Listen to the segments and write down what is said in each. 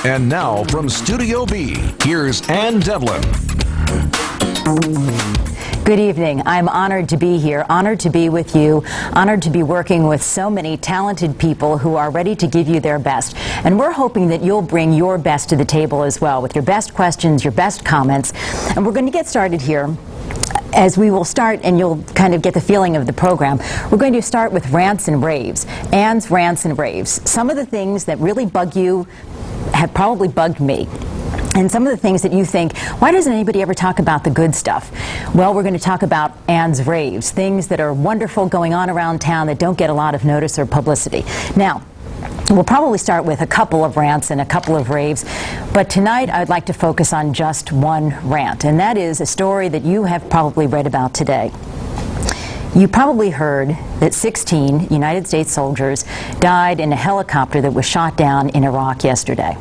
And now from Studio B, here's Devlin. Good evening. I'm honored to be here, honored to be with you, honored to be working with so many talented people who are ready to give you their best. And we're hoping that you'll bring your best to the table as well, with your best questions, your best comments. And we're going to get started here. As we will start, and you'll kind of get the feeling of the program, we're going to start with rants and raves. Ann's rants and raves. Some of the things that really bug you have probably bugged me. And some of the things that you think, why doesn't anybody ever talk about the good stuff? Well, we're going to talk about Ann's raves, things that are wonderful going on around town that don't get a lot of notice or publicity. Now, we'll probably start with a couple of rants and a couple of raves, but tonight I'd like to focus on just one rant, and that is a story that you have probably read about today. You probably heard that 16 United States soldiers died in a helicopter that was shot down in Iraq yesterday.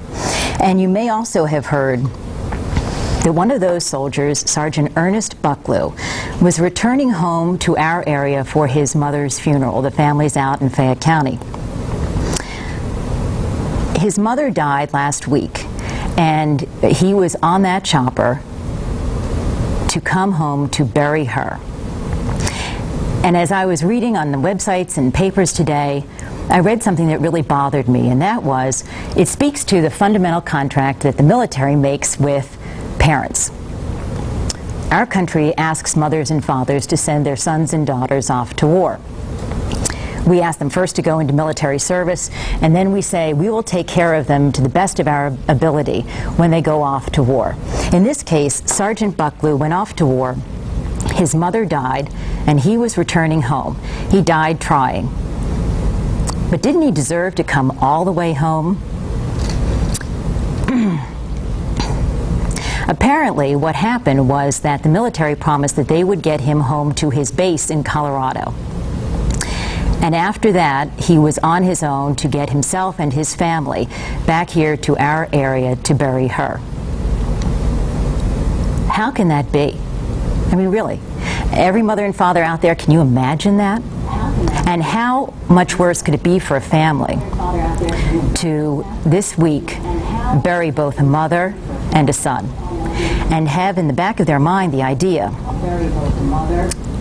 And you may also have heard that one of those soldiers, Sergeant Ernest Bucklew, was returning home to our area for his mother's funeral. The family's out in Fayette County. His mother died last week, and he was on that chopper to come home to bury her. And as I was reading on the websites and papers today, I read something that really bothered me, and that was, it speaks to the fundamental contract that the military makes with parents. Our country asks mothers and fathers to send their sons and daughters off to war. We ask them first to go into military service, and then we say we will take care of them to the best of our ability when they go off to war. In this case, Sergeant Bucklew went off to war. His mother died, and he was returning home. He died trying. But didn't he deserve to come all the way home? Apparently, what happened was that the military promised that they would get him home to his base in Colorado. And after that, he was on his own to get himself and his family back here to our area to bury her. How can that be? I mean, really, every mother and father out there, can you imagine that? And how much worse could it be for a family to, this week, bury both a mother and a son, and have in the back of their mind the idea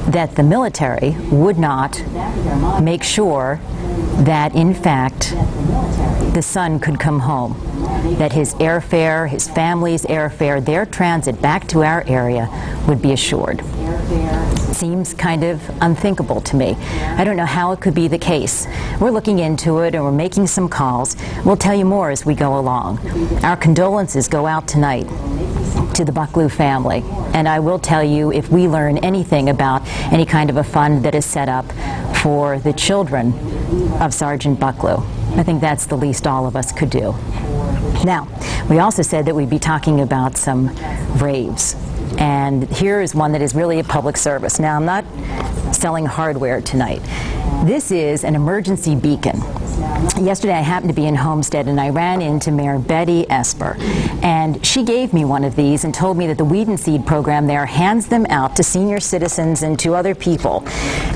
that the military would not make sure that, in fact, the son could come home, that his airfare, his family's airfare, their transit back to our area would be assured. Seems kind of unthinkable to me. I don't know how it could be the case. We're looking into it and we're making some calls. We'll tell you more as we go along. Our condolences go out tonight to the Bucklew family. And I will tell you, if we learn anything about any kind of a fund that is set up for the children of Sergeant Bucklew, I think that's the least all of us could do. Now, we also said that we'd be talking about some raves. And here is one that is really a public service. Now, I'm not selling hardware tonight. This is an emergency beacon. Yesterday I happened to be in Homestead and I ran into Mayor Betty Esper, and she gave me one of these and told me that the Weed and Seed program there hands them out to senior citizens and to other people.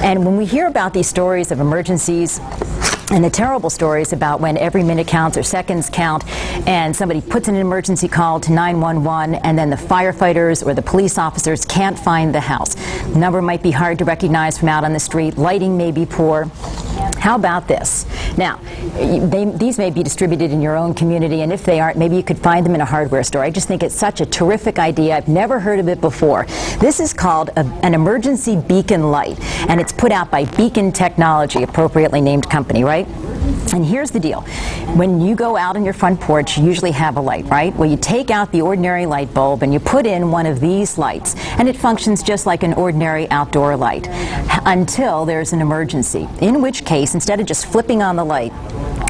And when we hear about these stories of emergencies and the terrible stories about when every minute counts or seconds count and somebody puts in an emergency call to 911 and then the firefighters or the police officers can't find the house. The number might be hard to recognize from out on the street. Lighting may be poor. How about this? Now, these may be distributed in your own community, and if they aren't, maybe you could find them in a hardware store. I just think it's such a terrific idea. I've never heard of it before. This is called an emergency beacon light, and it's put out by Beacon Technology, appropriately named company, right? And here's the deal. When you go out on your front porch, you usually have a light, right? Well, you take out the ordinary light bulb and you put in one of these lights, and it functions just like an ordinary outdoor light until there's an emergency, in which case, instead of just flipping on the light,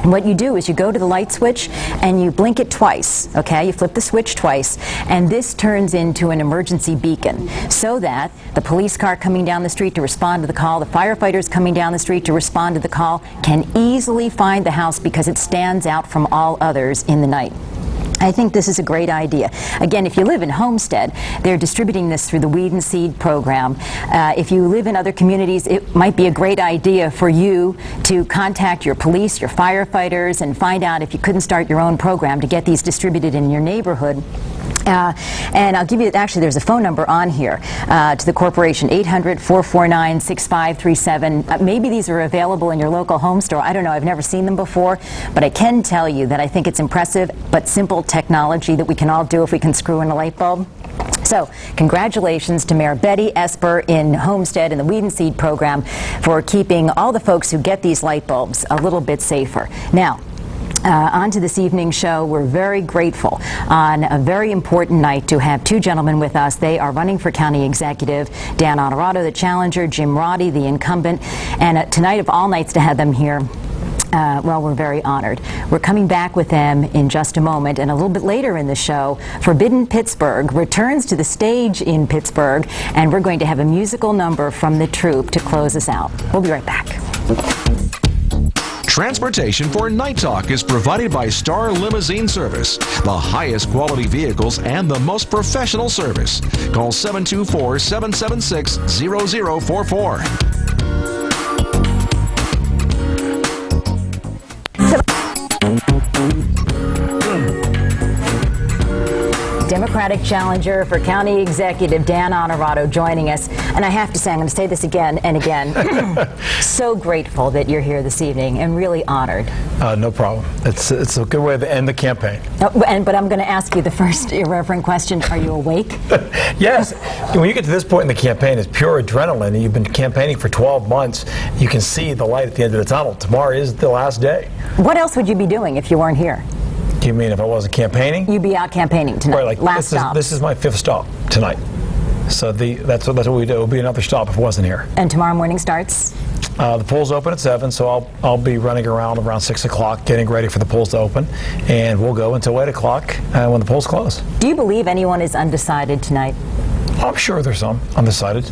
what you do is you go to the light switch and you blink it twice, okay? You flip the switch twice, and this turns into an emergency beacon so that the police car coming down the street to respond to the call, the firefighters coming down the street to respond to the call, can easily find the house because it stands out from all others in the night. I think this is a great idea. Again, if you live in Homestead, they're distributing this through the Weed and Seed program. If you live in other communities, it might be a great idea for you to contact your police, your firefighters, and find out if you couldn't start your own program to get these distributed in your neighborhood. And I'll give you, actually, there's a phone number on here to the corporation, 800-449-6537. Maybe these are available in your local home store. I don't know. I've never seen them before. But I can tell you that I think it's impressive but simple technology that we can all do if we can screw in a light bulb. So, congratulations to Mayor Betty Esper in Homestead and the Weed and Seed program for keeping all the folks who get these light bulbs a little bit safer. Now, on to this evening's show. We're very grateful on a very important night to have two gentlemen with us. They are running for county executive. Dan Honorato, the challenger, Jim Roddy, the incumbent. And tonight of all nights to have them here, well, we're very honored. We're coming back with them in just a moment, and a little bit later in the show, Forbidden Pittsburgh returns to the stage in Pittsburgh, and we're going to have a musical number from the troupe to close us out. We'll be right back. Transportation for Night Talk is provided by Star Limousine Service, the highest quality vehicles and the most professional service. Call 724-776-0044. Democratic challenger for county executive Dan Honorato joining us. And I have to say, I'm going to say this again and again, so grateful that you're here this evening and really honored. No problem. It's a good way to end the campaign. But I'm going to ask you the first irreverent question. Are you awake? Yes. When you get to this point in the campaign, it's pure adrenaline. You've been campaigning for 12 months. You can see the light at the end of the tunnel. Tomorrow is the last day. What else would you be doing if you weren't here? You mean if I wasn't campaigning? You'd be out campaigning tonight. Right, like last stop. This is my 5th stop tonight. So that's what we do. It'll be another stop if I wasn't here. And tomorrow morning starts? The polls open at 7, so I'll be running around 6 o'clock getting ready for the polls to open, and we'll go until 8 o'clock when the polls close. Do you believe anyone is undecided tonight? I'm sure there's some undecided.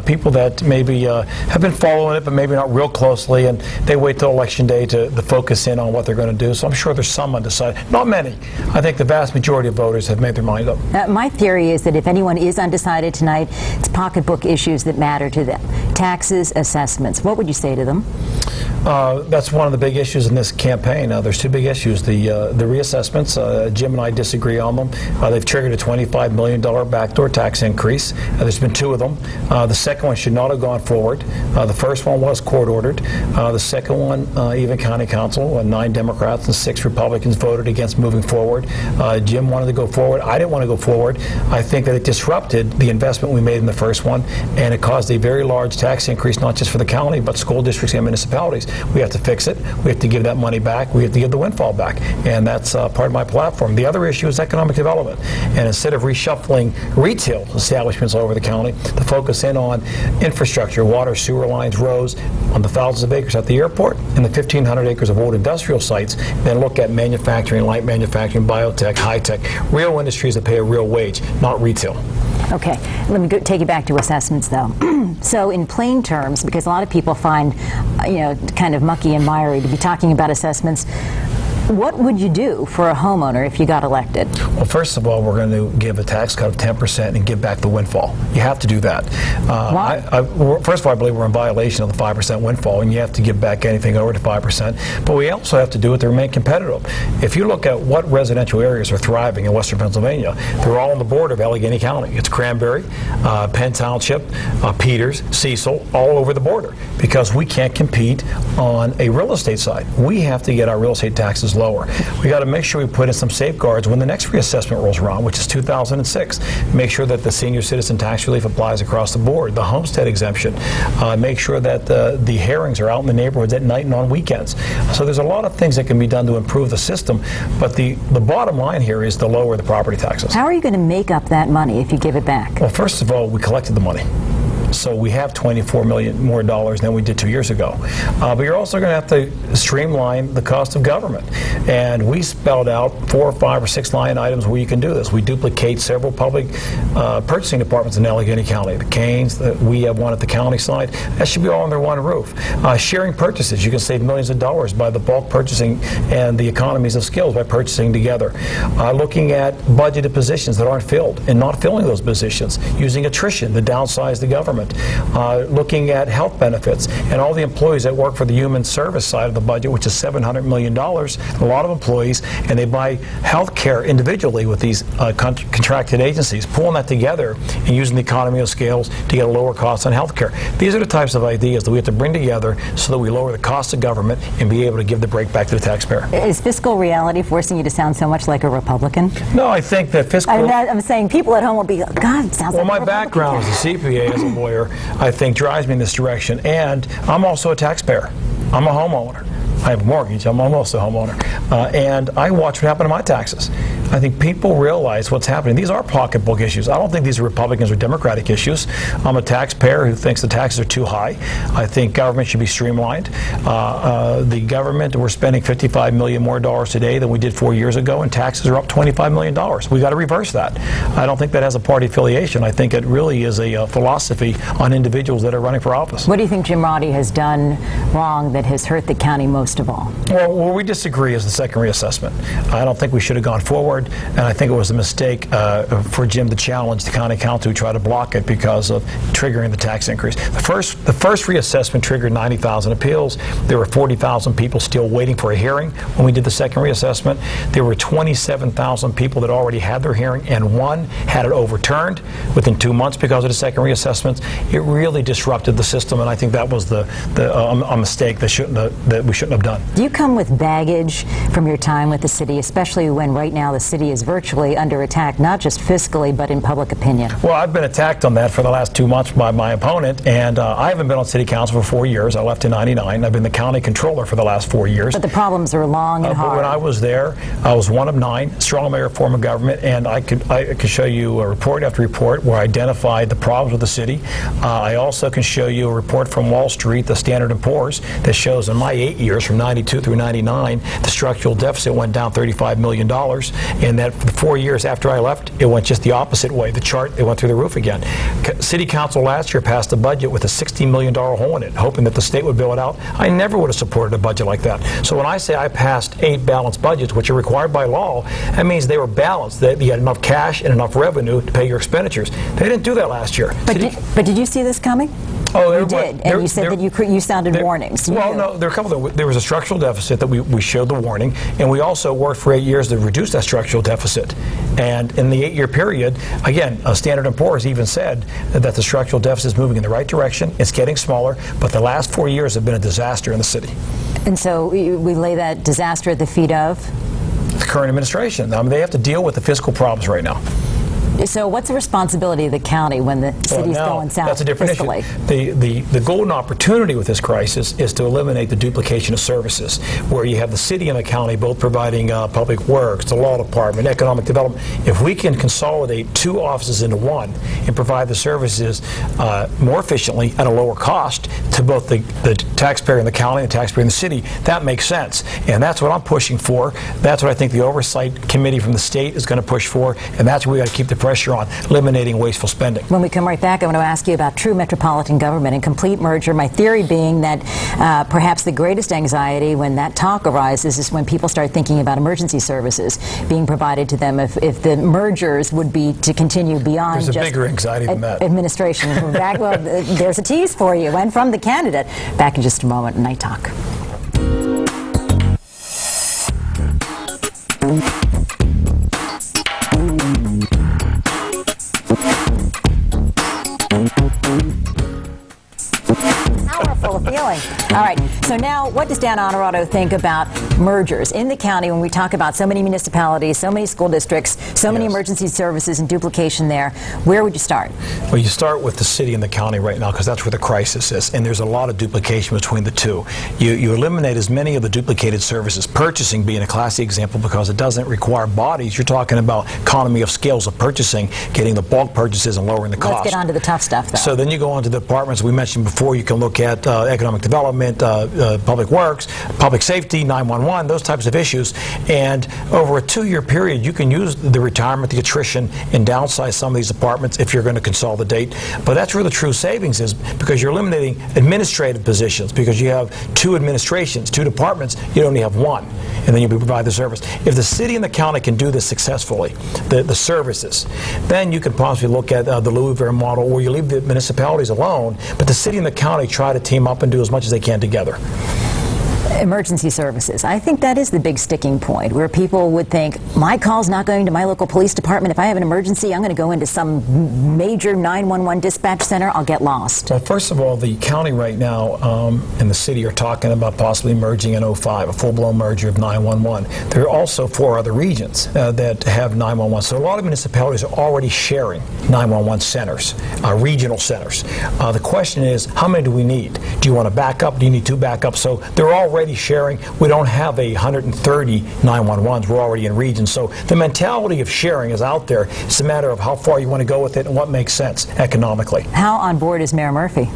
People that maybe have been following it, but maybe not real closely, and they wait till Election Day to focus in on what they're going to do. So I'm sure there's some undecided. Not many. I think the vast majority of voters have made their mind up. My theory is that if anyone is undecided tonight, it's pocketbook issues that matter to them. Taxes, assessments. What would you say to them? That's one of the big issues in this campaign. There's two big issues. The reassessments, Jim and I disagree on them. They've triggered a $25 million backdoor tax increase. There's been 2 of them. The second one should not have gone forward. The first one was court-ordered. The second one, even county council, 9 Democrats and 6 Republicans voted against moving forward. Jim wanted to go forward. I didn't want to go forward. I think that it disrupted the investment we made in the first one, and it caused a very large tax increase, not just for the county, but school districts and municipalities. We have to fix it. We have to give that money back. We have to give the windfall back, and that's part of my platform. The other issue is economic development, and instead of reshuffling retail establishments all over the county, to focus in on infrastructure, water, sewer lines, roads, on the thousands of acres at the airport and the 1,500 acres of old industrial sites, then look at manufacturing, light manufacturing, biotech, high-tech, real industries that pay a real wage, not retail. Okay, let me take you back to assessments, though. So in plain terms, because a lot of people find, kind of mucky and miry to be talking about assessments, what would you do for a homeowner if you got elected? Well, first of all, we're going to give a tax cut of 10% and give back the windfall. You have to do that. Why? First of all, I believe we're in violation of the 5% windfall, and you have to give back anything over to 5%. But we also have to do it to remain competitive. If you look at what residential areas are thriving in Western Pennsylvania, they're all on the border of Allegheny County. It's Cranberry, Penn Township, Peters, Cecil, all over the border, because we can't compete on a real estate side. We have to get our real estate taxes lower. We got to make sure we put in some safeguards when the next reassessment rolls around, which is 2006. Make sure that the senior citizen tax relief applies across the board, the homestead exemption. Make sure that the hearings are out in the neighborhoods at night and on weekends. So there's a lot of things that can be done to improve the system, but the bottom line here is to lower the property taxes. How are you going to make up that money if you give it back? Well, first of all, we collected the money. So we have $24 million more than we did 2 years ago. But you're also going to have to streamline the cost of government. And we spelled out 4 or 5 or 6 line items where you can do this. We duplicate several public purchasing departments in Allegheny County. The Canes, we have one at the county side. That should be all under one roof. Sharing purchases. You can save millions of dollars by the bulk purchasing and the economies of scales by purchasing together. Looking at budgeted positions that aren't filled and not filling those positions. Using attrition to downsize the government. Looking at health benefits and all the employees that work for the human service side of the budget, which is $700 million. A lot of employees, and they buy health care individually with these contracted agencies. Pulling that together and using the economy of scales to get a lower cost on health care. These are the types of ideas that we have to bring together so that we lower the cost of government and be able to give the break back to the taxpayer. Is fiscal reality forcing you to sound so much like a Republican? No, I think that fiscal... I'm saying people at home will be, God, it sounds like a Republican. Well, my background as a CPA, as a lawyer, I think drives me in this direction. And I'm also a taxpayer. I'm a homeowner. I have a mortgage. I'm almost a homeowner. And I watch what happened to my taxes. I think people realize what's happening. These are pocketbook issues. I don't think these are Republicans or Democratic issues. I'm a taxpayer who thinks the taxes are too high. I think government should be streamlined. The government, we're spending $55 million more today than we did 4 years ago, and taxes are up $25 million. We've got to reverse that. I don't think that has a party affiliation. I think it really is a philosophy on individuals that are running for office. What do you think Jim Roddy has done wrong that has hurt the county most of all? Well, where we disagree is the second reassessment. I don't think we should have gone forward, and I think it was a mistake for Jim to challenge the county council who tried to block it because of triggering the tax increase. The first reassessment triggered 90,000 appeals. There were 40,000 people still waiting for a hearing when we did the second reassessment. There were 27,000 people that already had their hearing, and one had it overturned within 2 months because of the second reassessments. It really disrupted the system, and I think that was a mistake that we shouldn't have done. Do you come with baggage from your time with the city, especially when right now the city is virtually under attack, not just fiscally, but in public opinion? Well, I've been attacked on that for the last 2 months by my opponent, and I haven't been on city council for 4 years. I left in '99. I've been the county controller for the last 4 years. But the problems are long and hard. But when I was there, I was one of 9, strong mayor form of government, and I could show you report after report where I identified the problems with the city. I also can show you a report from Wall Street, the Standard & Poor's, that shows in my 8 years, from 92 through 99, the structural deficit went down $35 million, and that for the 4 years after I left, it went just the opposite way. The chart, it went through the roof again. City Council last year passed a budget with a $60 million hole in it, hoping that the state would bail it out. I never would have supported a budget like that. So when I say I passed 8 balanced budgets, which are required by law, that means they were balanced, that you had enough cash and enough revenue to pay your expenditures. They didn't do that last year. But did you see this coming? Oh, you did, and you said that you sounded warnings. Well, no, there are a couple of. There was a structural deficit that we showed the warning, and we also worked for 8 years to reduce that structural deficit. And in the 8-year period, again, Standard & Poor's even said that the structural deficit is moving in the right direction. It's getting smaller, but the last 4 years have been a disaster in the city. And so we lay that disaster at the feet of the current administration. I mean, they have to deal with the fiscal problems right now. So what's the responsibility of the county when the city's going south? That's a different fiscally? issue. The golden opportunity with this crisis is to eliminate the duplication of services, where you have the city and the county both providing public works, the law department, economic development. If we can consolidate 2 offices into one and provide the services more efficiently at a lower cost to both the taxpayer in the county and the taxpayer in the city, that makes sense. And that's what I'm pushing for. That's what I think the oversight committee from the state is going to push for, and that's what we got to keep the pressure on, eliminating wasteful spending. When we come right back, I want to ask you about true metropolitan government and complete merger. My theory being that perhaps the greatest anxiety when that talk arises is when people start thinking about emergency services being provided to them. If the mergers would be to continue beyond There's a bigger anxiety than that. Administration. Back, well, there's a tease for you, and from the candidate. Back in just a moment, Night Talk. Powerful feeling. All right, so now what does Dan Honorado think about mergers in the county, when we talk about so many municipalities, so many school districts, so many emergency services and duplication there, where would you start? Well, you start with the city and the county right now because that's where the crisis is, and there's a lot of duplication between the two. You eliminate as many of the duplicated services, purchasing being a classic example because it doesn't require bodies. You're talking about economy of scales of purchasing, getting the bulk purchases and lowering the cost. Let's get on to the tough stuff, though. So then you go on to the departments we mentioned before. You can look at economic development, public works, public safety, 911, those types of issues. And over a 2-year period, you can use the retirement, the attrition, and downsize some of these departments if you're going to consolidate. But that's where the true savings is, because you're eliminating administrative positions, because you have 2 administrations, 2 departments, you only have 1, and then you provide the service. If the city and the county can do this successfully, the services, then you can possibly look at the Louisville model, where you leave the municipalities alone, but the city and the county try to team up and do as much as they can together. Emergency services. I think that is the big sticking point, where people would think, my call's not going to my local police department. If I have an emergency, I'm going to go into some major 911 dispatch center. I'll get lost. Well, first of all, the county right now and the city are talking about possibly merging in 05, a full-blown merger of 911. There are also 4 other regions that have 911. So a lot of municipalities are already sharing 911 centers, regional centers. The question is, how many do we need? Do you want to back up? Do you need 2 backups? So they're already sharing. We don't have 130 911s. We're already in regions. So the mentality of sharing is out there. It's a matter of how far you want to go with it and what makes sense economically. How on board is Mayor Murphy?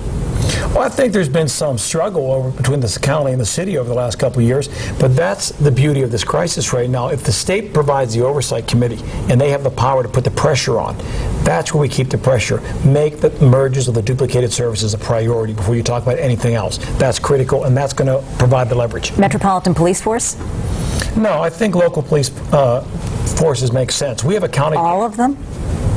Well, I think there's been some struggle between the county and the city over the last couple of years, but that's the beauty of this crisis right now. If the state provides the oversight committee and they have the power to put the pressure on, that's where we keep the pressure. Make the mergers of the duplicated services a priority before you talk about anything else. That's critical, and that's going to provide the leverage. Metropolitan Police Force? No, I think local police forces make sense. We have a county... All of them?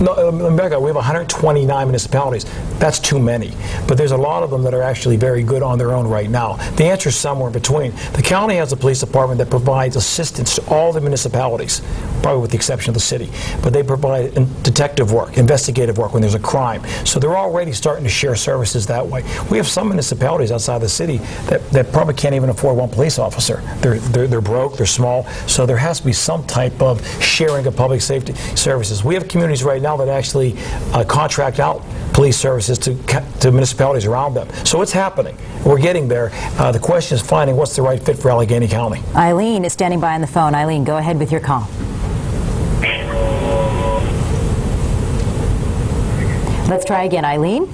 No, Rebecca, we have 129 municipalities. That's too many. But there's a lot of them that are actually very good on their own right now. The answer is somewhere in between. The county has a police department that provides assistance to all the municipalities, probably with the exception of the city. But they provide detective work, investigative work when there's a crime. So they're already starting to share services that way. We have some municipalities outside the city that probably can't even afford 1 police officer. They're broke, they're small. So there has to be some type of sharing of public safety services. We have communities right now that actually contract out police services to municipalities around them. So it's happening. We're getting there. The question is finding what's the right fit for Allegheny County. Eileen is standing by on the phone. Eileen, go ahead with your call. Let's try again. Eileen?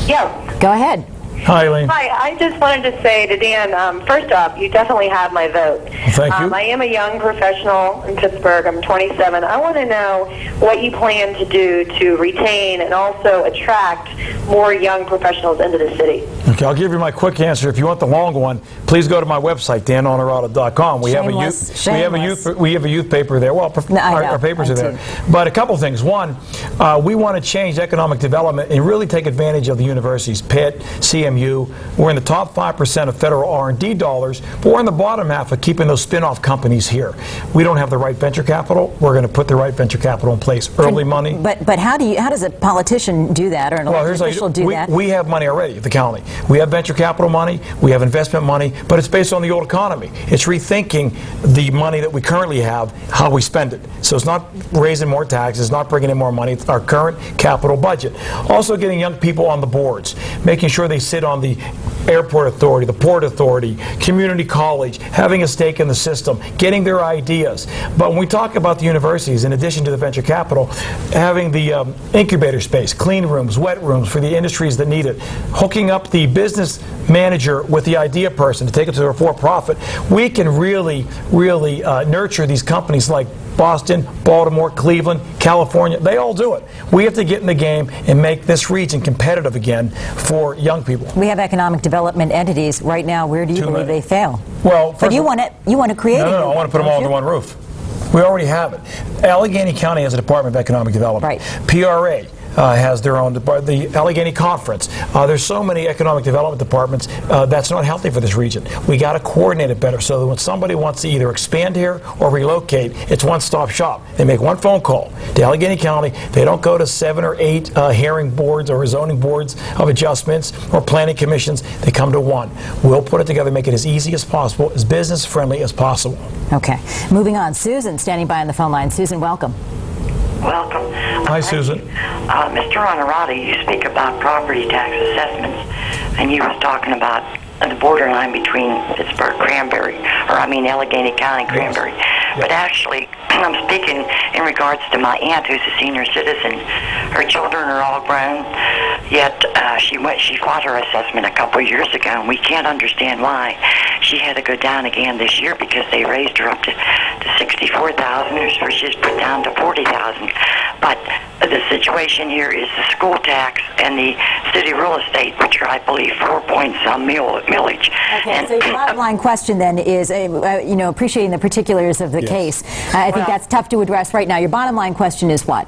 Yeah. Go ahead. Hi, Eileen. Hi, I just wanted to say to Dan, first off, you definitely have my vote. Thank you. I am a young professional in Pittsburgh. I'm 27. I want to know what you plan to do to retain and also attract more young professionals into the city. Okay, I'll give you my quick answer. If you want the long one, please go to my website, danhonorado.com. We have a youth paper there. Well, our papers are there. But a couple things. One, we want to change economic development and really take advantage of the universities, Pitt, CMU. We're in the top 5% of federal R&D dollars, but we're in the bottom half of keeping those spin-off companies here. We don't have the right venture capital. We're going to put the right venture capital in place. Early money. But how does a politician do that, or an elected official do that? We have money already at the county. We have venture capital money. We have investment money, but it's based on the old economy. It's rethinking the money that we currently have, how we spend it. So it's not raising more taxes, it's not bringing in more money. It's our current capital budget. Also getting young people on the boards, making sure they sit on the airport authority, the port authority, community college, having a stake in the system, getting their ideas. But when we talk about the universities, in addition to the venture capital, having the incubator space, clean rooms, wet rooms for the industries that need it, hooking up the business manager with the idea person to take it to a for-profit, we can really nurture these companies like Boston, Baltimore, Cleveland, California. They all do it. We have to get in the game and make this region competitive again for young people. We have economic development entities right now. Where do you believe they fail? Well, but you want to create it. No, I want to put them all under one roof. We already have it. Allegheny County has a Department of Economic Development. Right. PRA. has their own department. The Allegheny Conference. There's so many economic development departments. That's not healthy for this region. We got to coordinate it better so that when somebody wants to either expand here or relocate, it's one-stop shop. They make one phone call to Allegheny County. They don't go to 7 or 8 hearing boards or zoning boards of adjustments or planning commissions. They come to one. We'll put it together, make it as easy as possible, as business-friendly as possible. Okay. Moving on. Susan, standing by on the phone line. Susan, welcome. Welcome. Hi, Susan. Mr. Honorati, you speak about property tax assessments, and you was talking about the borderline between Pittsburgh, Allegheny County, Cranberry. Yes. But actually, I'm speaking in regards to my aunt, who's a senior citizen. Her children are all grown, yet she fought her assessment a couple of years ago, and we can't understand why. She had to go down again this year because they raised her up to $64,000, or she's put down to $40,000. But the situation here is the school tax and the city real estate, which are, I believe, 4-point-some millage. Okay, and so your bottom line question then is, appreciating the particulars of the case, I think that's tough to address right now. Your bottom line question is what?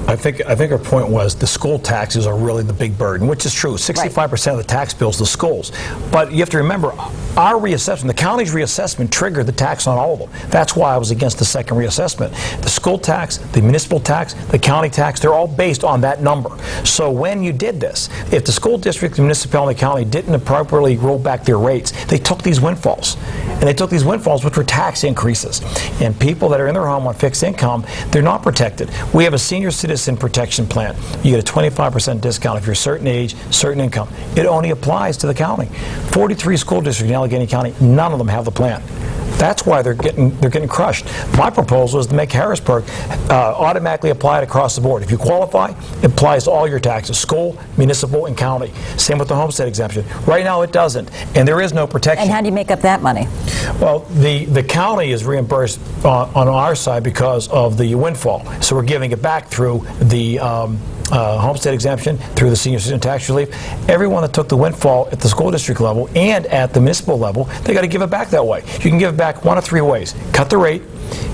I think her point was the school taxes are really the big burden, which is true. 65% of the tax bill is the schools. But you have to remember, our reassessment, the county's reassessment, triggered the tax on all of them. That's why I was against the second reassessment. The school tax, the municipal tax, the county tax, they're all based on that number. So when you did this, if the school district, the municipality, the county didn't appropriately roll back their rates, they took these windfalls. And they took these windfalls, which were tax increases. And people that are in their home on fixed income, they're not protected. We have a senior citizen protection plan. You get a 25% discount if you're a certain age, certain income. It only applies to the county. 43 school districts in Allegheny County, none of them have the plan. That's why they're getting crushed. My proposal is to make Harrisburg automatically apply it across the board. If you qualify, it applies to all your taxes, school, municipal, and county. Same with the homestead exemption. Right now it doesn't, and there is no protection. And how do you make up that money? Well, the county is reimbursed on our side because of the windfall. So we're giving it back through the homestead exemption, through the senior citizen tax relief. Everyone that took the windfall at the school district level and at the municipal level, they got to give it back that way. You can give it back one of 3 ways. Cut the rate,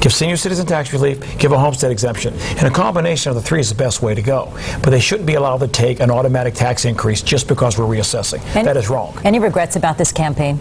give senior citizen tax relief, give a homestead exemption. And a combination of the 3 is the best way to go. But they shouldn't be allowed to take an automatic tax increase just because we're reassessing. That is wrong. Any regrets about this campaign?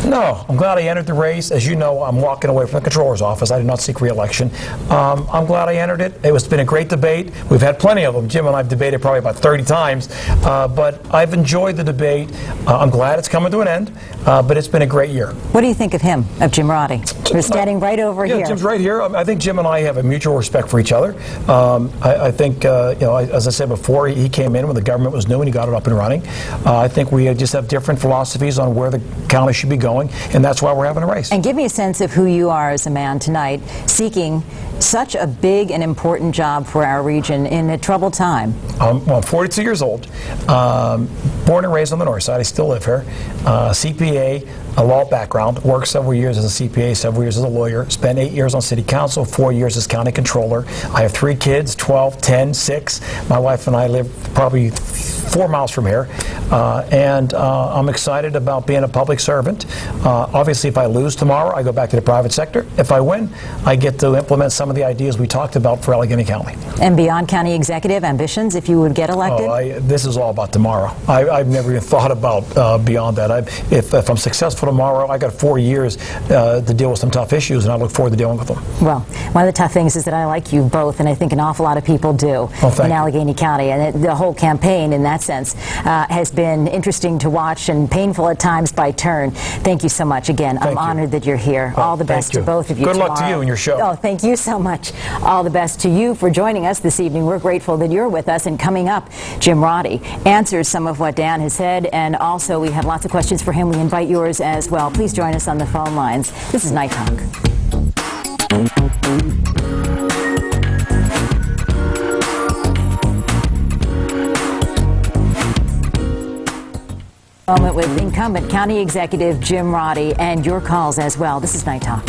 No. I'm glad I entered the race. As you know, I'm walking away from the Comptroller's office. I did not seek re-election. I'm glad I entered it. It's been a great debate. We've had plenty of them. Jim and I have debated probably about 30 times. But I've enjoyed the debate. I'm glad it's coming to an end. But it's been a great year. What do you think of him, of Jim Roddy? We're standing right over here. Jim's right here. I think Jim and I have a mutual respect for each other. I think, as I said before, he came in when the government was new and he got it up and running. I think we just have different philosophies on where the county should be going, and that's why we're having a race. And give me a sense of who you are as a man tonight, seeking such a big and important job for our region in a troubled time. I'm 42 years old, born and raised on the north side. I still live here. CPA, a law background, worked several years as a CPA, several years as a lawyer, spent 8 years on city council, 4 years as county controller. I have 3 kids, 12, 10, 6. My wife and I live probably 4 miles from here, and I'm excited about being a public servant. Obviously, if I lose tomorrow, I go back to the private sector. If I win, I get to implement some of the ideas we talked about for Allegheny County. And beyond county executive ambitions, if you would get elected? This is all about tomorrow. I've never even thought about beyond that. If I'm successful tomorrow, I got 4 years to deal with some tough issues, and I look forward to dealing with them. Well, one of the tough things is that I like you both, and I think an awful lot of people do in Allegheny County. And the whole campaign, in that sense, has been interesting to watch and painful at times by turn. Thank you so much again. I'm honored that you're here. All the best to both of you. Good luck to you and your show. Oh, thank you so much. All the best to you for joining us this evening. We're grateful that you're with us. And coming up, Jim Roddy answers some of what Dan has said, and also we have lots of questions for him. We invite yours as well. Please join us on the phone lines. This is Night Talk. Moment with incumbent County Executive Jim Roddy, and your calls as well. This is Night Talk.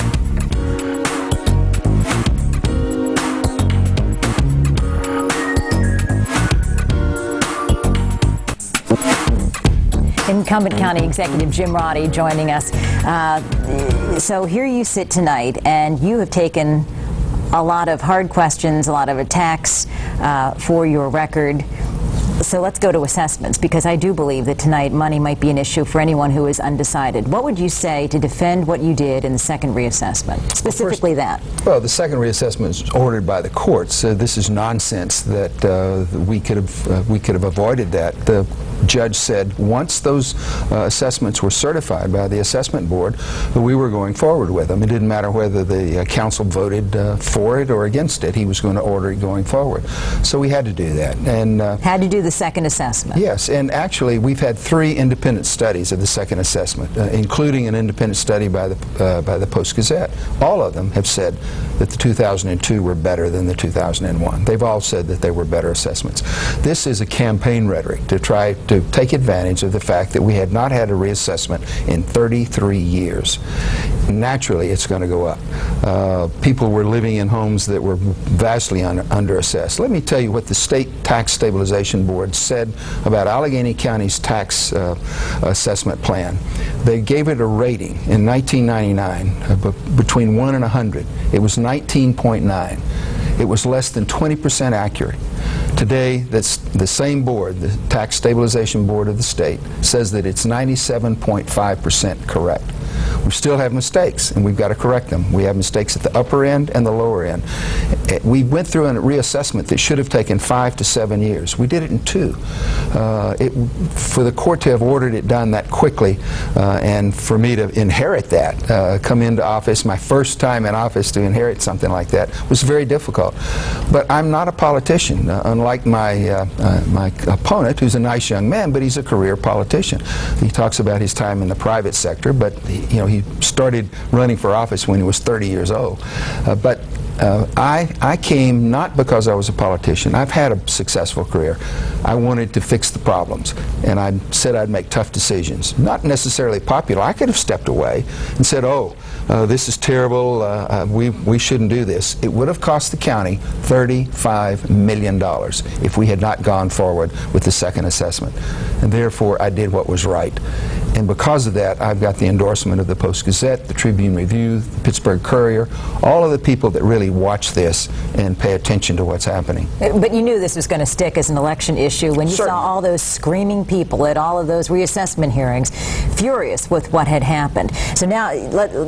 Incumbent County Executive Jim Roddy joining us. So here you sit tonight, and you have taken a lot of hard questions, a lot of attacks for your record. So let's go to assessments, because I do believe that tonight money might be an issue for anyone who is undecided. What would you say to defend what you did in the second reassessment, specifically that? Well, the second reassessment is ordered by the courts. This is nonsense that we could have avoided that. The judge said once those assessments were certified by the assessment board, we were going forward with them. It didn't matter whether the council voted for it or against it. He was going to order it going forward. So we had to do that. And had to do the second assessment. Yes, and actually we've had 3 independent studies of the second assessment, including an independent study by the Post-Gazette. All of them have said that the 2002 were better than the 2001. They've all said that they were better assessments. This is a campaign rhetoric to try to take advantage of the fact that we had not had a reassessment in 33 years. Naturally, it's going to go up. People were living in homes that were vastly underassessed. Let me tell you what the State Tax Stabilization Board said about Allegheny County's tax assessment plan. They gave it a rating in 1999 between 1 and 100. It was 19.9. It was less than 20% accurate. Today, that's the same board, the Tax Stabilization Board of the state, says that it's 97.5% correct. We still have mistakes, and we've got to correct them. We have mistakes at the upper end and the lower end. We went through a reassessment that should have taken 5 to 7 years. We did it in 2. For the court to have ordered it done that quickly, and for me to inherit that, come into office, my first time in office to inherit something like that, was very difficult. But I'm not a politician, unlike my my opponent, who's a nice young man, but he's a career politician. He talks about his time in the private sector, but he started running for office when he was 30 years old. I came not because I was a politician. I've had a successful career. I wanted to fix the problems, and I said I'd make tough decisions. Not necessarily popular. I could have stepped away and said, oh, this is terrible, we shouldn't do this. It would have cost the county $35 million if we had not gone forward with the second assessment. And therefore, I did what was right. And because of that, I've got the endorsement of the Post-Gazette, the Tribune-Review, the Pittsburgh Courier, all of the people that really watch this and pay attention to what's happening. But you knew this was going to stick as an election issue when you saw all those screaming people at all of those reassessment hearings, furious with what had happened. So now,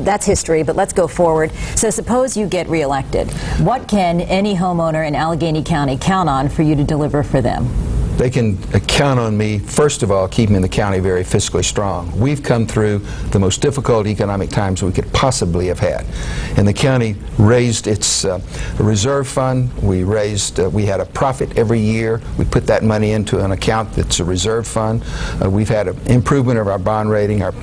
that's history, but let's go forward. So suppose you get reelected. What can any homeowner in Allegheny County count on for you to deliver for them? They can count on me, first of all, keeping the county very fiscally strong. We've come through the most difficult economic times we could possibly have had. And the county raised its reserve fund. We had a profit every year. We put that money into an account that's a reserve fund. We've had an improvement of our bond rating. Our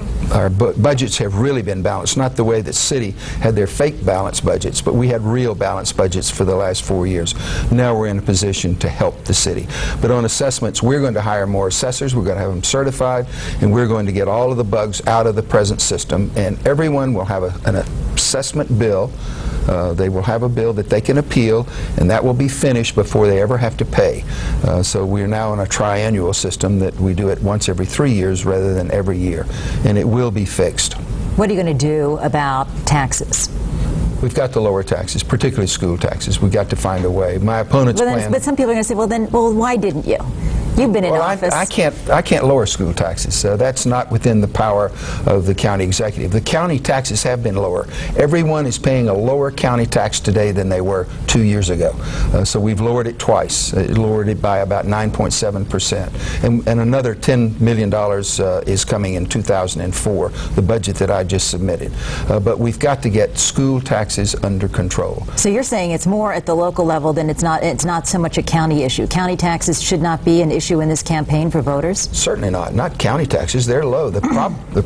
budgets have really been balanced, not the way the city had their fake balanced budgets, but we had real balanced budgets for the last 4 years. Now we're in a position to help the city. But on assessments, we're going to hire more assessors, we're going to have them certified, and we're going to get all of the bugs out of the present system, and everyone will have an assessment bill. They will have a bill that they can appeal, and that will be finished before they ever have to pay. So we're now in a triennial system that we do it once every 3 years rather than every year, and it will be fixed. What are you going to do about taxes? We've got to lower taxes, particularly school taxes. We've got to find a way. My opponent's plan... But some people are going to say, well, why didn't you? You've been in office. I can't lower school taxes. That's not within the power of the county executive. The county taxes have been lower. Everyone is paying a lower county tax today than they were 2 years ago. So we've lowered it twice. It lowered it by about 9.7%. And another $10 million is coming in 2004, the budget that I just submitted. But we've got to get school taxes under control. So you're saying it's more at the local level than it's not so much a county issue. County taxes should not be an issue in this campaign for voters? Certainly not. Not county taxes. They're low. The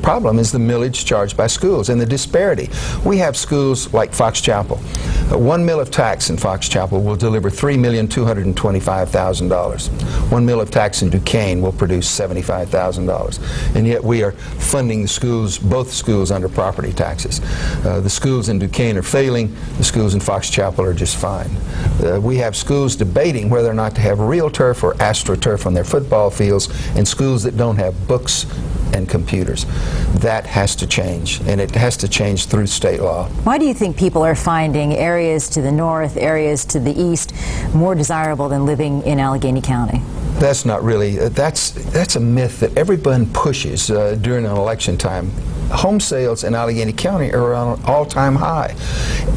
problem is the millage charged by schools and the disparity. We have schools like Fox Chapel. 1 mill of tax in Fox Chapel will deliver $3,225,000. 1 mill of tax in Duquesne will produce $75,000. And yet we are funding the schools, both schools, under property taxes. The schools in Duquesne are failing. The schools in Fox Chapel are just fine. We have schools debating whether or not to have real turf or astroturf on their football fields, and schools that don't have books, and computers. That has to change, and it has to change through state law. Why do you think people are finding areas to the north, areas to the east more desirable than living in Allegheny County? That's not really, that's a myth that everyone pushes during an election time. Home sales in Allegheny County are on an all-time high.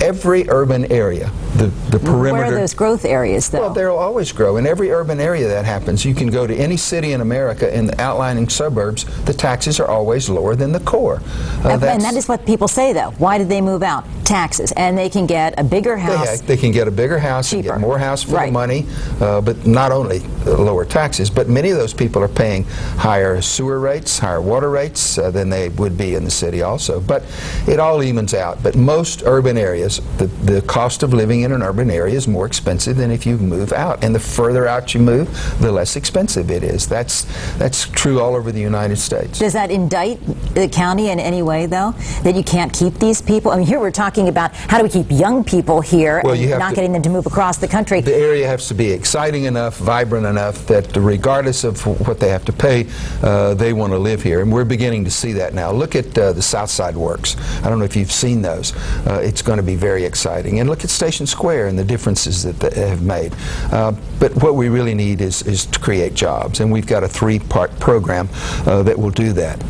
Every urban area, the perimeter... Where are those growth areas, though? Well, they'll always grow. In every urban area that happens. You can go to any city in America in the outlying suburbs, the taxes are always lower than the core. And that is what people say, though. Why did they move out? Taxes. And they can get a bigger house. They can get a bigger house, cheaper. And get more house for Right. the money, but not only lower taxes, but many of those people are paying higher sewer rates, higher water rates than they would be in the city also. But it all evens out. But most urban areas, the cost of living in an urban area is more expensive than if you move out. And the further out you move, the less expensive it is. That's true all over the United States. Does that indict the county in any way, though, that you can't keep these people? I mean, here we're talking about how do we keep young people here and not getting them to move across the country. The area has to be exciting enough, vibrant enough that regardless of what they have to pay, they want to live here. And we're beginning to see that now. Look at the South Side Works. I don't know if you've seen those. It's going to be very exciting. And look at Station Square and the differences that they have made. But what we really need is to create jobs. And we've got a three-part program that will do that.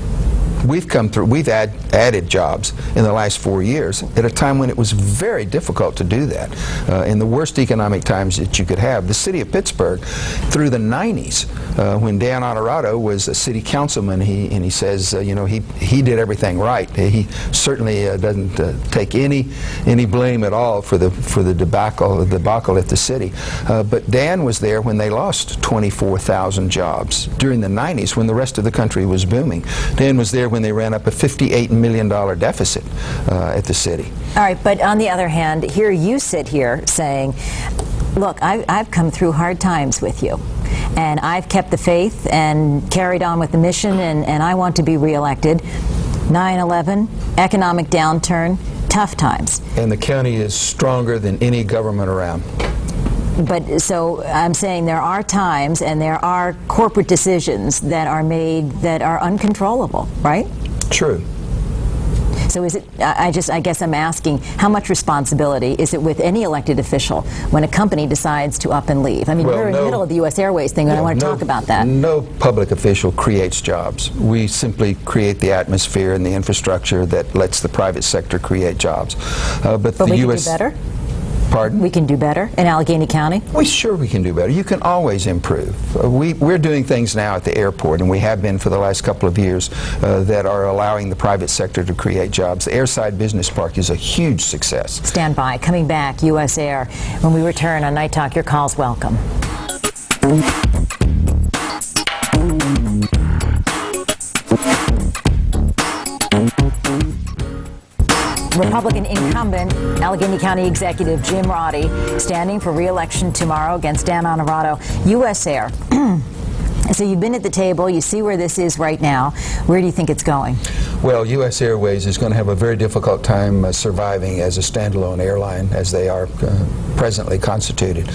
We've added jobs in the last 4 years at a time when it was very difficult to do that. In the worst economic times that you could have, the city of Pittsburgh, through the 90s, when Dan Honorado was a city councilman, he says, he did everything right. He certainly doesn't take any blame at all for the debacle at the city. But Dan was there when they lost 24,000 jobs during the 90s, when the rest of the country was booming. Dan was there when they ran up a $58 million deficit at the city. All right, but on the other hand, here you sit here saying, look, I've come through hard times with you, and I've kept the faith and carried on with the mission, and I want to be reelected. 9/11, economic downturn, tough times. And the county is stronger than any government around. But so I'm saying there are times and there are corporate decisions that are made that are uncontrollable, right? True. So is it, I guess I'm asking, how much responsibility is it with any elected official when a company decides to up and leave? I mean, we're in the middle of the U.S. Airways thing, and I want to talk about that. No public official creates jobs. We simply create the atmosphere and the infrastructure that lets the private sector create jobs. But the we U.S. can do better? Pardon? We can do better in Allegheny County? We can do better. You can always improve. We're doing things now at the airport, and we have been for the last couple of years, that are allowing the private sector to create jobs. The Airside Business Park is a huge success. Stand by. Coming back, U.S. Air. When we return on Night Talk, your call's welcome. Republican incumbent, Allegheny County Executive Jim Roddy, standing for re-election tomorrow against Dan Honorado. U.S. Air. So you've been at the table, you see where this is right now. Where do you think it's going? Well, U.S. Airways is going to have a very difficult time surviving as a standalone airline as they are presently constituted.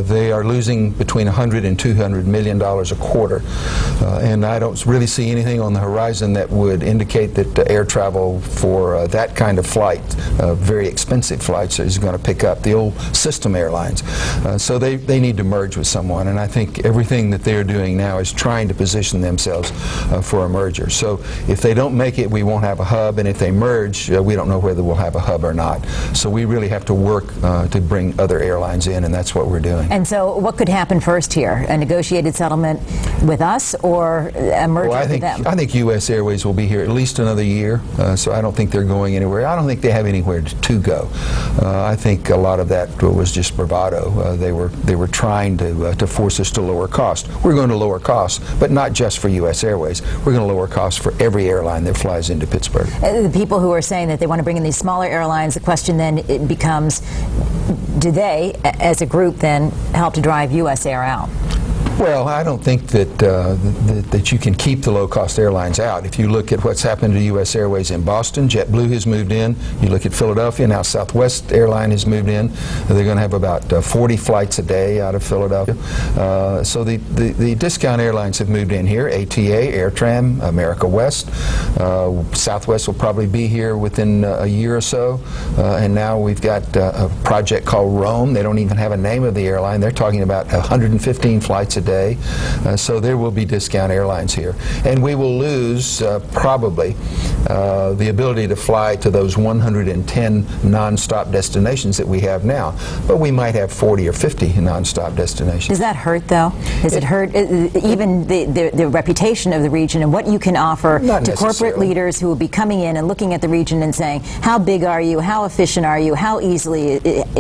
They are losing between $100 and $200 million a quarter, and I don't really see anything on the horizon that would indicate that air travel for that kind of flight, very expensive flights, is going to pick up. The old system airlines. So they need to merge with someone, and I think everything that they're doing now is trying to position themselves for a merger. So if they don't make it, we won't have a hub, and if they merge, we don't know whether we'll have a hub or not. So we really have to work to bring other airlines in, and that's what we're doing. And so what could happen first here? A negotiated settlement with us or a merger with them? I think U.S. Airways will be here at least another year, so I don't think they're going anywhere. I don't think they have anywhere to go. I think a lot of that was just bravado. They were trying to force us to lower cost. We're going to lower costs, but not just for U.S. Airways. We're going to lower costs for every airline that flies into Pittsburgh. The people who are saying that they want to bring in these smaller airlines, the question then it becomes, do they, as a group, then help to drive U.S. Air out? Well, I don't think that you can keep the low-cost airlines out. If you look at what's happened to U.S. Airways in Boston, JetBlue has moved in. You look at Philadelphia, now Southwest Airline has moved in. They're going to have about 40 flights a day out of Philadelphia. So the discount airlines have moved in here. ATA, AirTran, America West. Southwest will probably be here within a year or so. And now we've got a project called Rome. They don't even have a name of the airline. They're talking about 115 flights a day. So there will be discount airlines here. And we will lose probably the ability to fly to those 110 non-stop destinations that we have now. But we might have 40 or 50 non-stop destinations. Does that hurt, though? Does it hurt even the reputation of the region and what you can offer to corporate leaders who will be coming in and looking at the region and saying, how big are you, how efficient are you, how easily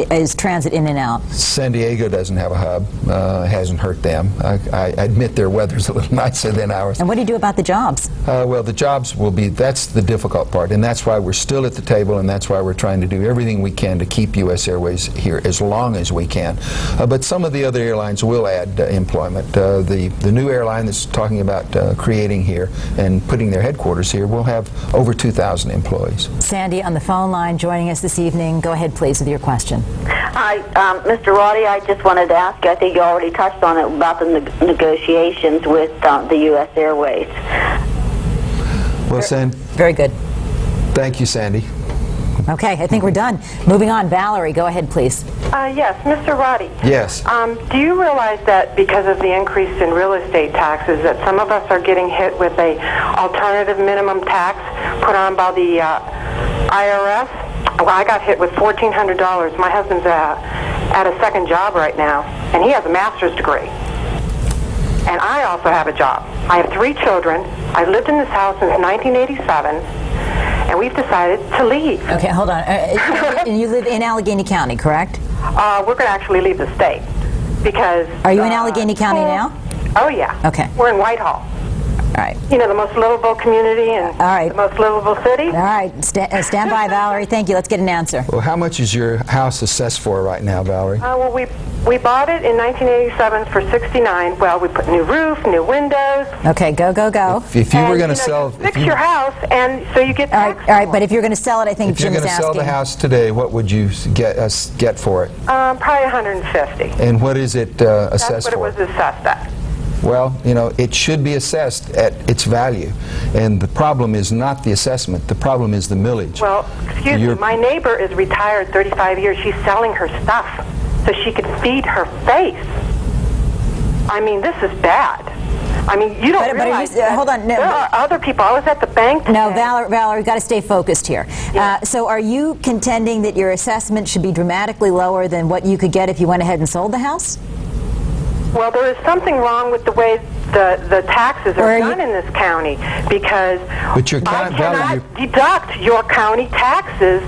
is transit in and out? San Diego doesn't have a hub. It hasn't hurt them. I admit their weather's a little nicer than ours. And what do you do about the jobs? Well, the jobs will be, that's the difficult part, and that's why we're still at the table, and that's why we're trying to do everything we can to keep U.S. Airways here as long as we can. But some of the other airlines will add employment. The new airline that's talking about creating here and putting their headquarters here will have over 2,000 employees. Sandy on the phone line joining us this evening. Go ahead, please, with your question. Hi, Mr. Roddy, I just wanted to ask you, I think you already touched on it, about the negotiations with the U.S. Airways. Well, Sandy. Very good. Thank you, Sandy. Okay, I think we're done. Moving on, Valerie, go ahead, please. Yes, Mr. Roddy. Yes. Do you realize that because of the increase in real estate taxes, that some of us are getting hit with a alternative minimum tax put on by the IRS? Well, I got hit with $1,400. My husband's at a second job right now, and he has a master's degree. And I also have a job. I have 3 children. I've lived in this house since 1987, and we've decided to leave. Okay, hold on. And you live in Allegheny County, correct? We're going to actually leave the state because... Are you in Allegheny County now? Oh, yeah. Okay. We're in Whitehall. All right. You know, the most livable community and the most livable city. All right. Stand by, Valerie. Thank you. Let's get an answer. Well, how much is your house assessed for right now, Valerie? Well, we bought it in 1987 for $69,000. Well, we put new roof, new windows. Okay, go. If you were going to sell... You fix your house, and so you get taxed. All right, but if you're going to sell it, I think Jim's asking... If you're going to sell the house today, what would you get for it? Probably $150,000. And what is it assessed for? That's what it was assessed at. Well, you know, it should be assessed at its value. And the problem is not the assessment. The problem is the millage. Well, excuse me, my neighbor is retired 35 years. She's selling her stuff so she could feed her face. I mean, this is bad. I mean, you don't realize hold on. No, there are other people. I was at the bank today. No, Valerie, we've got to stay focused here. Yeah. So are you contending that your assessment should be dramatically lower than what you could get if you went ahead and sold the house? Well, there is something wrong with the way the taxes are done in this county, because I cannot deduct your county taxes.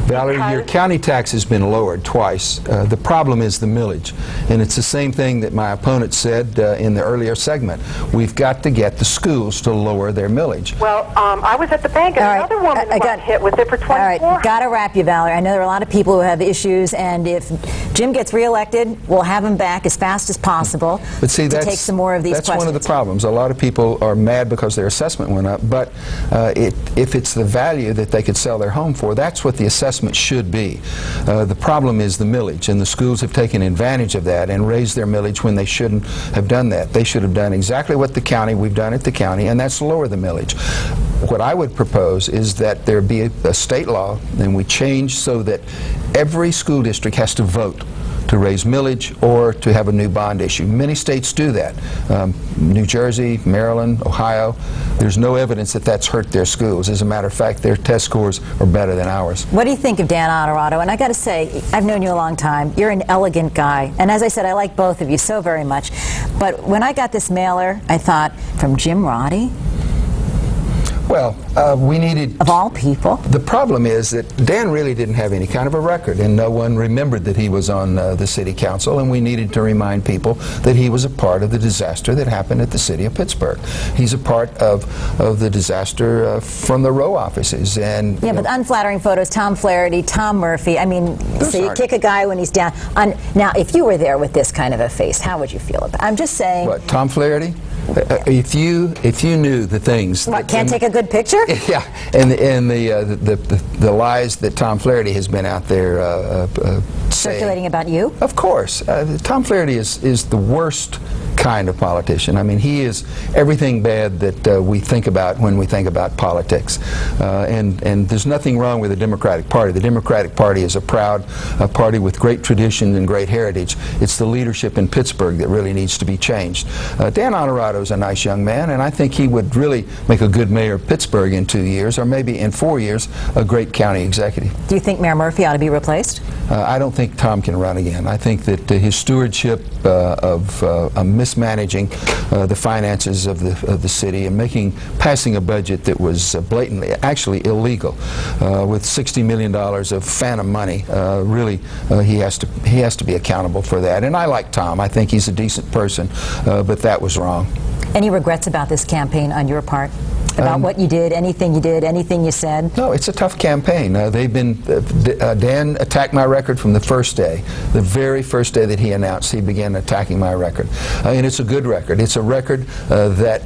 Valerie, your county tax has been lowered twice. The problem is the millage. And it's the same thing that my opponent said in the earlier segment. We've got to get the schools to lower their millage. Well, I was at the bank and another woman got hit with it for $24,000. All right, got to wrap you, Valerie. I know there are a lot of people who have issues, and if Jim gets reelected, we'll have him back as fast as possible to take some more of these questions. That's one of the problems. A lot of people are mad because their assessment went up, but if it's the value that they could sell their home for, that's what the assessment should be. The problem is the millage, and the schools have taken advantage of that and raised their millage when they shouldn't have done that. They should have done exactly what we've done at the county, and that's lower the millage. What I would propose is that there be a state law, and we change so that every school district has to vote to raise millage or to have a new bond issue. Many states do that. New Jersey, Maryland, Ohio. There's no evidence that that's hurt their schools. As a matter of fact, their test scores are better than ours. What do you think of Dan Honorado? And I got to say, I've known you a long time. You're an elegant guy. And as I said, I like both of you so very much. But when I got this mailer, I thought, from Jim Roddy? Well, we needed... Of all people. The problem is that Dan really didn't have any kind of a record, and no one remembered that he was on the city council, and we needed to remind people that he was a part of the disaster that happened at the city of Pittsburgh. He's a part of the disaster from the row offices. And yeah, but unflattering photos, Tom Flaherty, Tom Murphy, I mean, so you kick a guy when he's down. Now, if you were there with this kind of a face, how would you feel about it? I'm just saying... What, Tom Flaherty? If you knew the things... What, can't take a good picture? Yeah, and the lies that Tom Flaherty has been out there circulating about you? Of course. Tom Flaherty is the worst kind of politician. I mean, he is everything bad that we think about when we think about politics. And there's nothing wrong with the Democratic Party. The Democratic Party is a proud party with great tradition and great heritage. It's the leadership in Pittsburgh that really needs to be changed. Dan Honorato is a nice young man, and I think he would really make a good mayor of Pittsburgh in 2 years, or maybe in 4 years, a great county executive. Do you think Mayor Murphy ought to be replaced? I don't think Tom can run again. I think that his stewardship of mismanaging the finances of the city and passing a budget that was blatantly, actually illegal, with $60 million of phantom money, really he has to be accountable for that. And I like Tom. I think he's a decent person, but that was wrong. Any regrets about this campaign on your part? About what you did, anything you said? No, it's a tough campaign. Dan attacked my record from the first day. The very first day that he announced, he began attacking my record. And it's a good record. It's a record that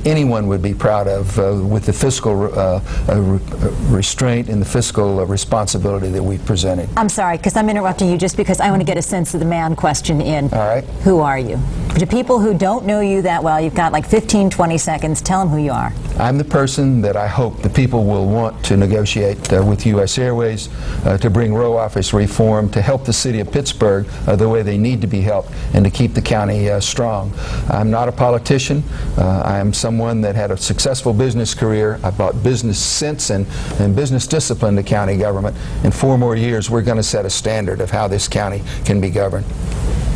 anyone would be proud of with the fiscal restraint and the fiscal responsibility that we presented. I'm sorry, because I'm interrupting you just because I want to get a sense of the man question in. All right. Who are you? To people who don't know you that well, you've got like 15, 20 seconds. Tell them who you are. I'm the person that I hope the people will want to negotiate with U.S. Airways to bring row office reform, to help the city of Pittsburgh the way they need to be helped, and to keep the county strong. I'm not a politician. I am someone that had a successful business career. I brought business sense and business discipline to county government. In 4 more years, we're going to set a standard of how this county can be governed.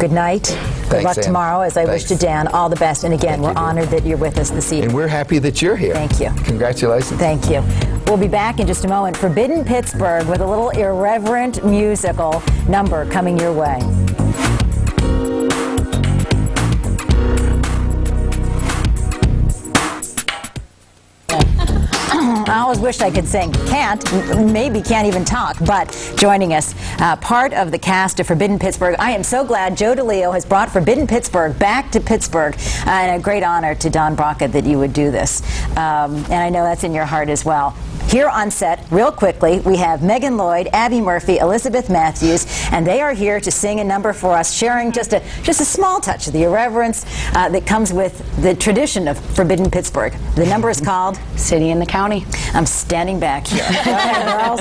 Good night. Good luck tomorrow, as I wish to Dan all the best. And again, we're honored that you're with us this evening. And we're happy that you're here. Thank you. Congratulations. Thank you. We'll be back in just a moment. Forbidden Pittsburgh with a little irreverent musical number coming your way. I always wished I could sing. Can't. Maybe can't even talk. But joining us, part of the cast of Forbidden Pittsburgh. I am so glad Joe DeLeo has brought Forbidden Pittsburgh back to Pittsburgh. And a great honor to Don Braca that you would do this. And I know that's in your heart as well. Here on set, real quickly, we have Megan Lloyd, Abby Murphy, Elizabeth Matthews, and they are here to sing a number for us, sharing just a small touch of the irreverence that comes with the tradition of Forbidden Pittsburgh. The number is called City in the County. I'm standing back here. Go ahead, girls.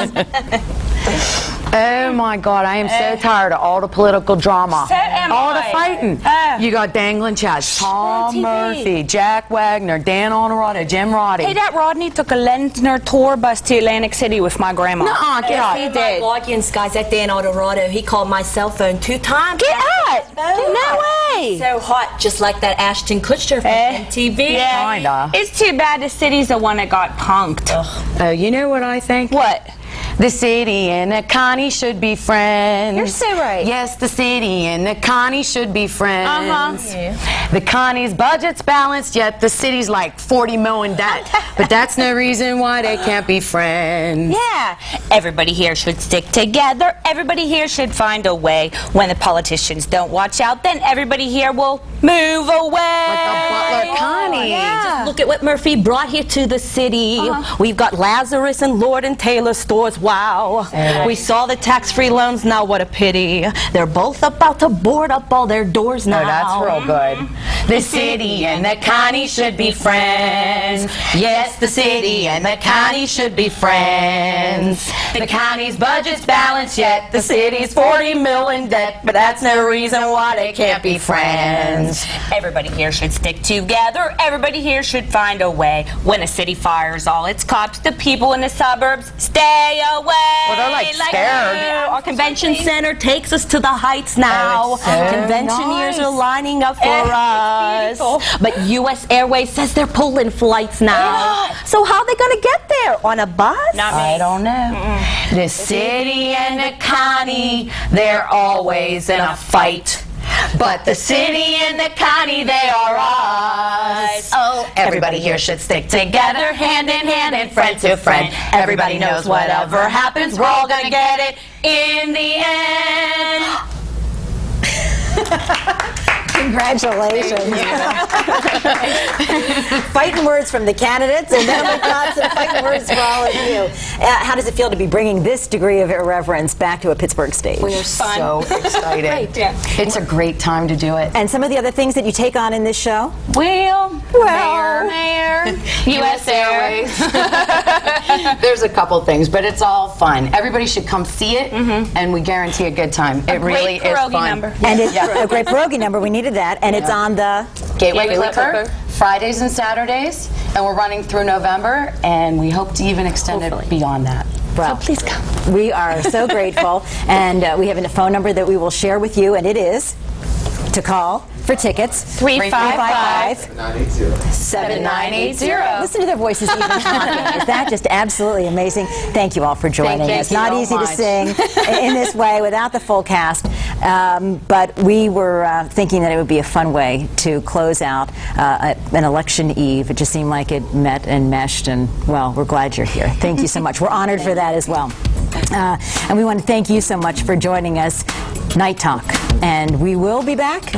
Oh my God, I am so tired of all the political drama. So am all I. the fighting. You got dangling chads. Tom Murphy, Jack Wagner, Dan Honorato, Jim Roddy. Hey, that Rodney took a Lentner tour bus to Atlantic City with my grandma. Nuh-uh, get out. He did. Guardians, guys, that Dan Honorato, he called my cell phone 2 times. Get out! No way! So hot, just like that Ashton Kutcher from MTV. Yeah. Kinda. It's too bad the city's the one that got punked. Oh, you know what I think? What? The city and the county should be friends. You're so right. Yes, the city and the county should be friends. Yeah. The county's budget's balanced, yet the city's like 40 million debt. But that's no reason why they can't be friends. Yeah. Everybody here should stick together. Everybody here should find a way. When the politicians don't watch out, then everybody here will move away. Like the Butler County. Yeah. Just look at what Murphy brought here to the city. We've got Lazarus and Lord and Taylor stores. Wow. We saw the tax-free loans. Now what a pity. They're both about to board up all their doors now. Oh, that's real good. The city and the county should be friends. Yes, the city and the county should be friends. The county's budget's balanced, yet the city's 40 million debt. But that's no reason why they can't be friends. Everybody here should stick together. Everybody here should find a way. When a city fires all its cops, the people in the suburbs stay away. Well, they're like scared. Our convention center takes us to the heights now. Conventioneers are lining up for us. But U.S. Airways says they're pulling flights now. So how are they going to get there? On a bus? I don't know. The city and the county, they're always in a fight. But the city and the county, they are us. Oh, everybody here should stick together, hand in hand and friend to friend. Everybody knows whatever happens, we're all gonna get it in the end. Congratulations. Fighting words from the candidates, and then we've got some fighting words for all of you. How does it feel to be bringing this degree of irreverence back to a Pittsburgh stage? We're so excited. Great, yeah. It's a great time to do it. And some of the other things that you take on in this show? Well, Mayor, U.S. Airways. There's a couple things, but it's all fun. Everybody should come see it, and we guarantee a good time. It really is fun. number. And it's a great pierogi number. We needed that. And it's on the Gateway Clipper, Fridays and Saturdays, and we're running through November, and we hope to even extend it beyond that. Well, so please come. We are so grateful, and we have a phone number that we will share with you, and it is to call for tickets 355-7980. Listen to their voices even talking. Is that just absolutely amazing? Thank you all for joining us. Not easy to sing in this way without the full cast, but we were thinking that it would be a fun way to close out an election eve. It just seemed like it met and meshed, and well, we're glad you're here. Thank you so much. We're honored for that as well. And we want to thank you so much for joining us. Night Talk, and we will be back